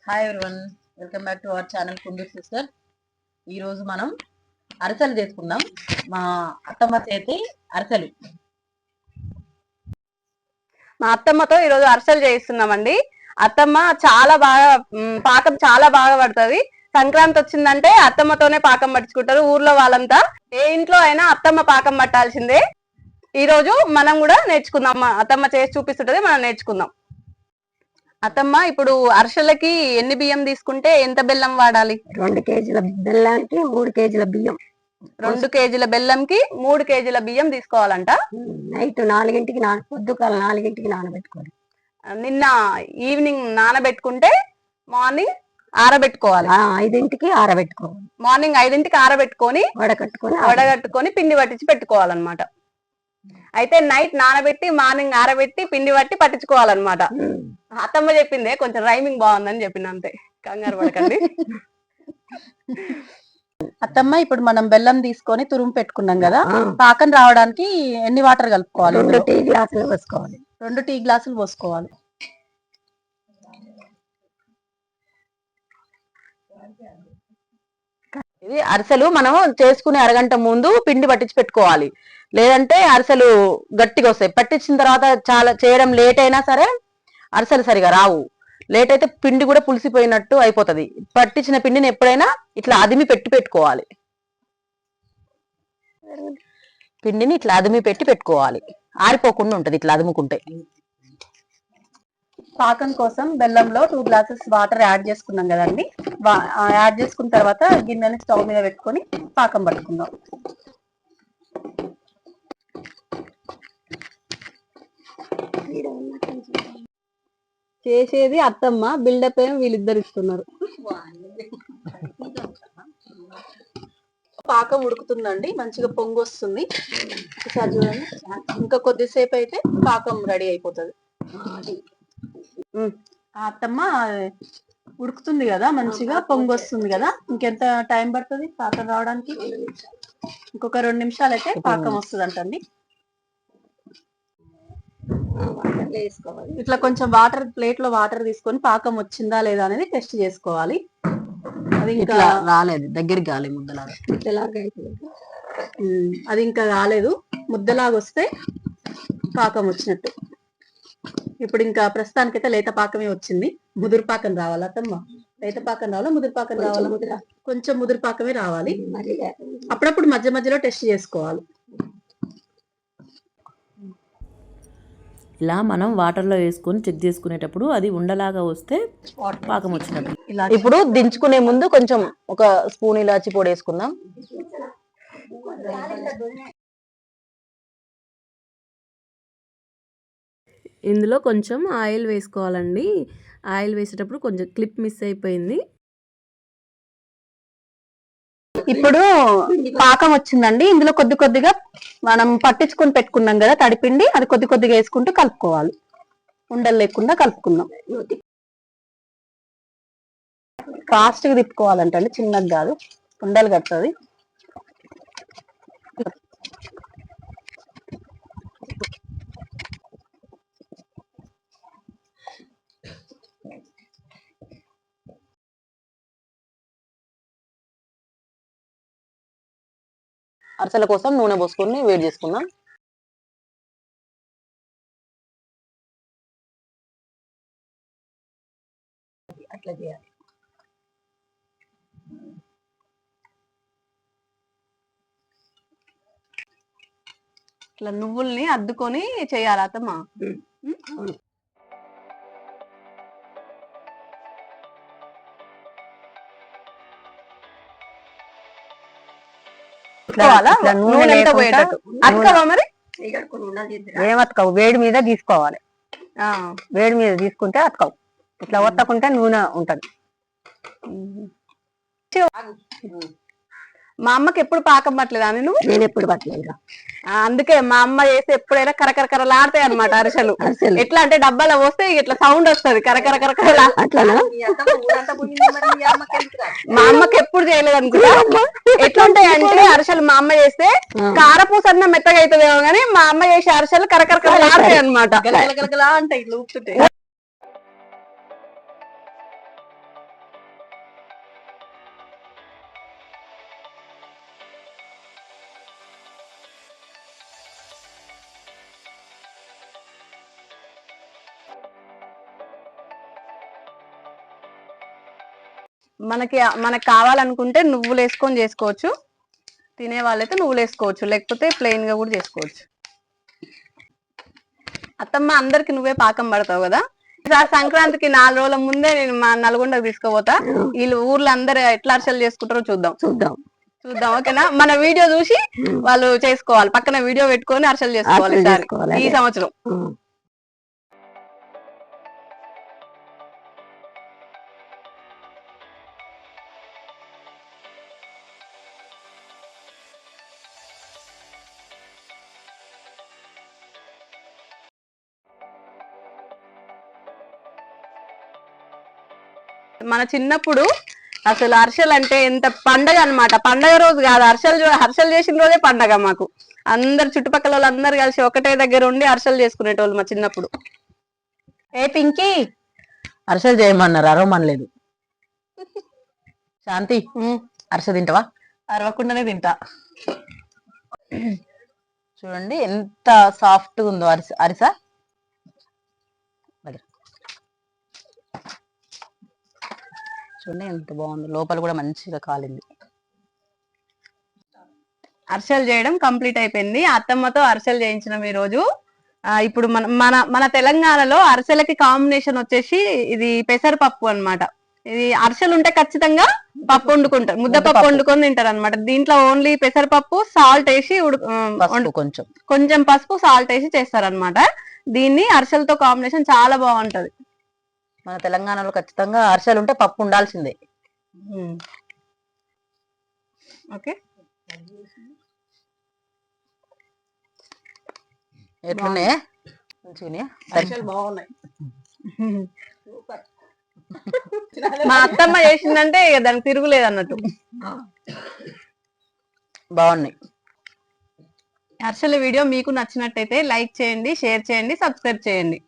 Hi everyone, welcome back to our channel Kunduru sister. ఈరోజు మనం అరిసెలు చేసుకుందాం. మా అత్తమ్మ చేతి అరిసెలు. మా అత్తమ్మతో ఈరోజు అరిసెలు చేయిస్తున్నామండి. అత్తమ్మ చాలా బాగా పాకం చాలా బాగా పడుతుంది. సంక్రాంతి వచ్చిందంటే అత్తమ్మతోనే పాకం పట్టించుకుంటారు ఊర్లో వాళ్ళంతా. ఏ ఇంట్లో అయినా అత్తమ్మ పాకం పట్టాల్సిందే. ఈ రోజు మనం కూడా నేర్చుకుందాం. మా అత్తమ్మ చేసి చూపిస్తుంటది, మనం నేర్చుకుందాం. అత్తమ్మ, ఇప్పుడు అరిసెలకి ఎన్ని బియ్యం తీసుకుంటే ఎంత బెల్లం వాడాలి? 2 కేజీల బెల్లానికి 3 కేజీల బియ్యం. 2 కేజీల బెల్లంకి 3 కేజీల బియ్యం తీసుకోవాలంట. నైట్ 4ంటికి పొద్దుకాల 4ంటికి నానబెట్టుకోవాలి. నిన్న ఈవినింగ్ నానబెట్టుకుంటే మార్నింగ్ ఆరబెట్టుకోవాలి. 5ంటికి ఆరబెట్టుకోవాలి. మార్నింగ్ 5ంటికి ఆరబెట్టుకొని వడగట్టుకొని పిండి పట్టించి పెట్టుకోవాలన్నమాట. అయితే నైట్ నానబెట్టి మార్నింగ్ ఆరబెట్టి పిండి పట్టి పట్టించుకోవాలన్నమాట. అత్తమ్మ చెప్పిందే, కొంచెం రైమింగ్ బాగుందని చెప్పింది, అంతే, కంగారు పడకండి. అత్తమ్మ, ఇప్పుడు మనం బెల్లం తీసుకొని తురుము పెట్టుకున్నాం కదా, పాకం రావడానికి ఎన్ని వాటర్ కలుపుకోవాలి? 2 టీ గ్లాసులు పోసుకోవాలి. 2 టీ గ్లాసులు పోసుకోవాలి. ఇది అరిసెలు మనం చేసుకునే అరగంట ముందు పిండి పట్టించి పెట్టుకోవాలి, లేదంటే అరిసెలు గట్టిగా వస్తాయి. పట్టించిన తర్వాత చాలా చేయడం లేట్ అయినా సరే అరిసెలు సరిగా రావు. లేట్ అయితే పిండి కూడా పులిసిపోయినట్టు అయిపోతుంది. పట్టించిన పిండిని ఎప్పుడైనా ఇట్లా అదిమి పెట్టుకోవాలి. పిండిని ఇట్లా అదిమి పెట్టుకోవాలి, ఆరిపోకుండా ఉంటది ఇట్లా అదుముకుంటే. పాకం కోసం బెల్లంలో 2 గ్లాసెస్ వాటర్ యాడ్ చేసుకున్నాం కదండి. యాడ్ చేసుకున్న తర్వాత గిన్నెని స్టవ్ మీద పెట్టుకొని పాకం పట్టుకుందాం. చేసేది అత్తమ్మ, బిల్డప్ ఏమో వీళ్ళిద్దరు ఇస్తున్నారు. పాకం ఉడుకుతుందండి, మంచిగా పొంగు వస్తుంది. ఒకసారి చూడండి, ఇంకా కొద్దిసేపు అయితే పాకం రెడీ అయిపోతుంది. అత్తమ్మ ఉడుకుతుంది కదా, మంచిగా పొంగు వస్తుంది కదా. ఇంకెంత టైం పడుతుంది పాకం రావడానికి? ఇంకొక 2 నిమిషాలు అయితే పాకం వస్తుంది అంటండి. ఇట్లా కొంచెం వాటర్, ప్లేట్ లో వాటర్ తీసుకొని పాకం వచ్చిందా లేదా అనేది టెస్ట్ చేసుకోవాలి. అది ఇంకా రాలేదు, దగ్గరికి కాలేదు, ముద్దలాగా అది ఇంకా రాలేదు. ముద్దలాగా వస్తే పాకం వచ్చినట్టు. ఇప్పుడు ఇంకా ప్రస్తుతానికైతే లేత పాకమే వచ్చింది. ముదురు పాకం రావాలా అత్తమ్మ? లేత పాకం రావాలా, ముదురు పాకం రావాలా? కొంచెం ముదురు పాకమే రావాలి. అప్పుడప్పుడు మధ్య మధ్యలో టెస్ట్ చేసుకోవాలి. ఇలా మనం వాటర్లో వేసుకొని చెక్ చేసుకునేటప్పుడు అది ఉండలాగా వస్తే పాకం వచ్చినట్టు. ఇప్పుడు దించుకునే ముందు కొంచెం ఒక స్పూన్ ఇలాచి పొడి వేసుకుందాం. ఇందులో కొంచెం ఆయిల్ వేసుకోవాలండి. ఆయిల్ వేసేటప్పుడు కొంచెం క్లిప్ మిస్ అయిపోయింది. ఇప్పుడు పాకం వచ్చిందండి. ఇందులో కొద్దిగా మనం పట్టించుకొని పెట్టుకున్నాం కదా తడిపిండి, అది కొద్దిగా వేసుకుంటూ కలుపుకోవాలి. ఉండలు లేకుండా కలుపుకుందాం. ఫాస్ట్ గా తిప్పుకోవాలంటండి, చిన్నది కాదు, ఉండలు కడుతుంది. అరిసెల కోసం నూనె పోసుకొని వేడి చేసుకుందాం. అట్లా చేయాలి. ఇట్లా నువ్వుల్ని అద్దుకొని చేయాలి అత్తమ్మ. ఏమతకవు, వేడి మీద తీసుకోవాలి. వేడి మీద తీసుకుంటే అతకవు. ఇట్లా ఒత్తకుంటే నూనె ఉంటది. మా అమ్మకి ఎప్పుడు పాకం పట్టలేదా? నేను ఎప్పుడు పట్టలేదు. అందుకే మా అమ్మ చేసి ఎప్పుడైనా కరకరకరలాడతాయి అనమాట అరిసెలు. ఎట్లా అంటే డబ్బాలో పోస్తే ఇట్లా సౌండ్ వస్తుంది, కరకరకరకరలా. మా అమ్మకి ఎప్పుడు చేయలేదు అనుకుంటా. ఎట్లా ఉంటాయి అంటే అరిసెలు మా అమ్మ చేస్తే కారపూస అన్న మెత్తగా అవుతుందేమో కానీ మా అమ్మ చేసే అరిసెలు కరకరకరలాడతాయి అనమాట. అంటే ఇట్లా ఊపుతుంటాయి. మనకి కావాలనుకుంటే నువ్వులు వేసుకొని చేసుకోవచ్చు, తినే వాళ్ళైతే నువ్వులు వేసుకోవచ్చు, లేకపోతే ప్లెయిన్ గా కూడా చేసుకోవచ్చు. అత్తమ్మ అందరికి నువ్వే పాకం పడతావు కదా, సంక్రాంతికి 4 రోజుల ముందే నేను మా నల్గొండకు తీసుకుపోతా. వీళ్ళు ఊర్లో అందరు ఎట్లా అరిసెలు చేసుకుంటారో చూద్దాం. ఓకేనా? మన వీడియో చూసి వాళ్ళు చేసుకోవాలి, పక్కన వీడియో పెట్టుకొని అరిసెలు చేసుకోవాలి ఈ సంవత్సరం. మన చిన్నప్పుడు అసలు అరిసెలు అంటే ఎంత పండగ అన్నమాట. పండగ రోజు కాదు, అరిసెలు చేసిన రోజే పండగ మాకు. అందరు చుట్టుపక్కల వాళ్ళు అందరు కలిసి ఒకటే దగ్గర ఉండి అరిసెలు చేసుకునేటోళ్ళు మా చిన్నప్పుడు. ఏ పింకీ, అరిసెలు చేయమన్నారు, అరవమనలేదు. శాంతి, అరిసె తింటావా? అరవకుండానే తింటా. చూడండి ఎంత సాఫ్ట్ ఉందో అరిసె. చూడండి ఎంత బాగుంది, లోపల కూడా మంచిగా కాలింది. అరిసెలు చేయడం కంప్లీట్ అయిపోయింది. అత్తమ్మతో అరిసెలు చేయించినాం ఈ రోజు. ఇప్పుడు మన తెలంగాణలో అరిసెలకి కాంబినేషన్ వచ్చేసి ఇది పెసరపప్పు అన్నమాట. ఇది అరిసెలు ఉంటే ఖచ్చితంగా పప్పు వండుకుంటారు, ముద్దపప్పు వండుకొని తింటారు అనమాట. దీంట్లో ఓన్లీ పెసరపప్పు, సాల్ట్ వేసి కొంచెం పసుపు, సాల్ట్ వేసి చేస్తారనమాట. దీన్ని అరిసెలతో కాంబినేషన్ చాలా బాగుంటది. మన తెలంగాణలో ఖచ్చితంగా అరిసెలు ఉంటే పప్పు ఉండాల్సిందే. ఓకే, ఎట్లున్నాయి? అరిసెలు బాగున్నాయి. మా అత్తమ్మ చేసిందంటే ఇక దానికి తిరుగులేదు అన్నట్టు. బాగున్నాయి. అరిసెల వీడియో మీకు నచ్చినట్టయితే లైక్ చేయండి, షేర్ చేయండి, సబ్స్క్రైబ్ చేయండి.